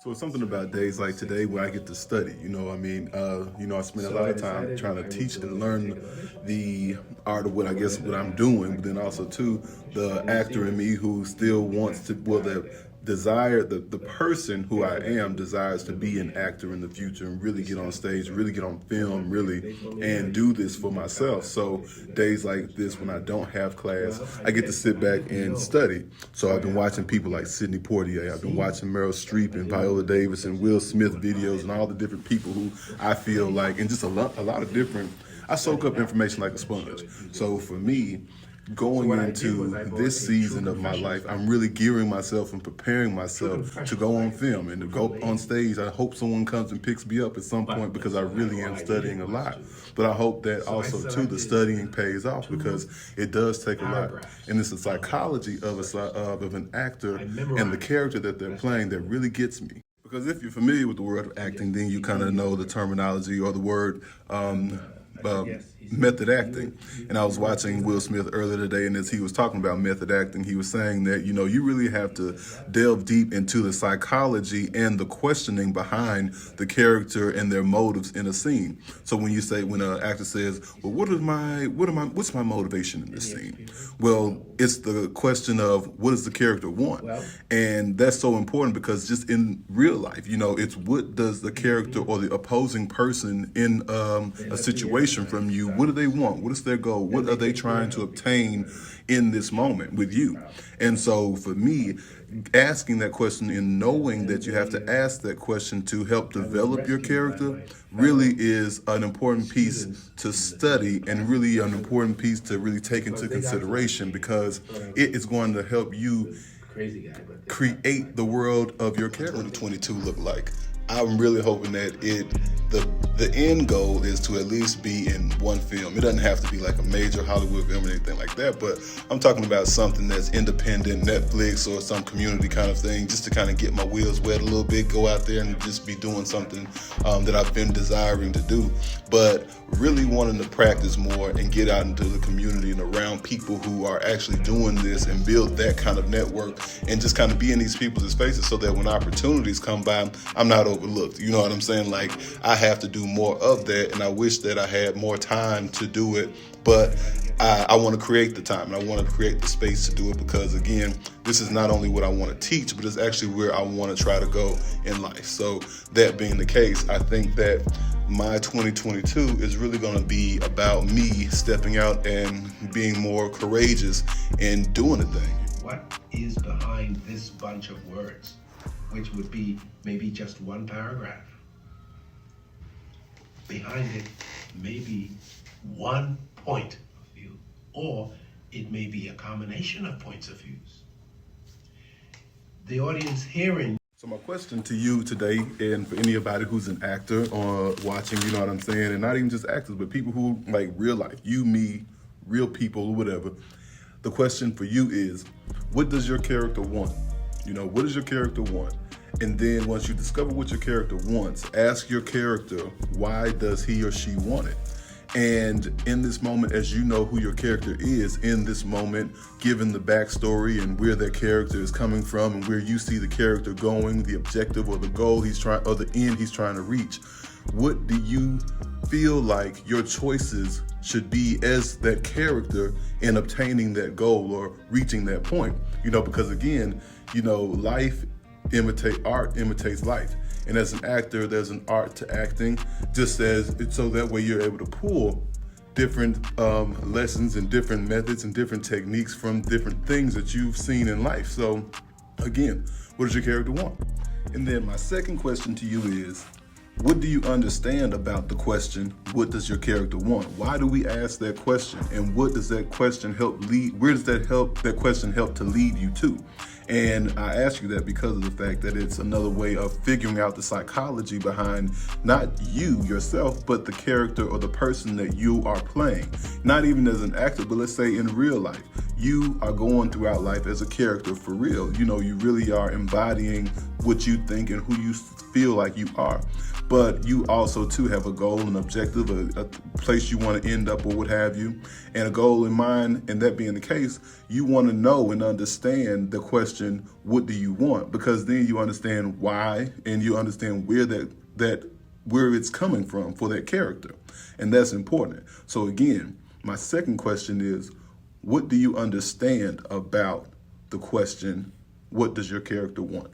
So it's something about days like today where I get to study, I spend a lot of time trying to teach and learn the art of what I'm doing, but then also too, the actor in me who still wants to, the person who I am desires to be an actor in the future and really get on stage, really get on film, really, and do this for myself. So days like this when I don't have class, I get to sit back and study. So I've been watching people like Sidney Poitier, I've been watching Meryl Streep and Viola Davis and Will Smith videos and all the different people who I feel like, and just a lot of different, I soak up information like a sponge. So for me, going into this season of my life, I'm really gearing myself and preparing myself to go on film and to go on stage. I hope someone comes and picks me up at some point because I really am studying a lot. But I hope that also too, the studying pays off because it does take a lot. And it's the psychology of an actor and the character that they're playing that really gets me. Because if you're familiar with the word of acting, then you kind of know the terminology or the word method acting. And I was watching Will Smith earlier today, and as he was talking about method acting, he was saying that, you really have to delve deep into the psychology and the questioning behind the character and their motives in a scene. So when an actor says, well, what's my motivation in this scene? Well, it's the question of what does the character want? And that's so important because just in real life, it's what does the character or the opposing person in a situation from you, what do they want? What is their goal? What are they trying to obtain in this moment with you? And so for me, asking that question and knowing that you have to ask that question to help develop your character really is an important piece to study and really an important piece to really take into consideration because it is going to help you create the world of your character. 2022 look like. I'm really hoping that the end goal is to at least be in one film. It doesn't have to be like a major Hollywood film or anything like that, but I'm talking about something that's independent, Netflix or some community kind of thing, just to kind of get my wheels wet a little bit, go out there and just be doing something that I've been desiring to do, but really wanting to practice more and get out into the community and around people who are actually doing this and build that kind of network and just kind of be in these people's faces so that when opportunities come by, I'm not overlooked. You know what I'm saying? Like, I have to do more of that, and I wish that I had more time to do it, but I want to create the time and I want to create the space to do it because, again, this is not only what I want to teach, but it's actually where I want to try to go in life. So that being the case, I think that my 2022 is really going to be about me stepping out and being more courageous and doing a thing. What is behind this bunch of words, which would be maybe just one paragraph? Behind it may be one point of view, or it may be a combination of points of views. The audience hearing. So my question to you today, and for anybody who's an actor or watching, you know what I'm saying, and not even just actors, but people who like real life, you, me, real people, whatever. The question for you is, what does your character want? What does your character want? And then once you discover what your character wants, ask your character, why does he or she want it? And in this moment, as you know who your character is in this moment, given the backstory and where their character is coming from and where you see the character going, the objective or the goal or the end he's trying to reach, what do you feel like your choices should be as that character in obtaining that goal or reaching that point? Because again, art imitates life. And as an actor, there's an art to acting, just as so that way you're able to pull different lessons and different methods and different techniques from different things that you've seen in life. So again, what does your character want? And then my second question to you is, what do you understand about the question, what does your character want? Why do we ask that question? And what does that question where does that question help to lead you to? And I ask you that because of the fact that it's another way of figuring out the psychology behind not you yourself, but the character or the person that you are playing. Not even as an actor, but let's say in real life. you are going throughout life as a character for real. You know, you really are embodying what you think and who you feel like you are. But you also too have a goal, an objective, a place you want to end up or what have you, and a goal in mind. And that being the case, you want to know and understand the question, what do you want? Because then you understand why, and you understand where it's coming from for that character. And that's important. So again, my second question is, what do you understand about the question, what does your character want?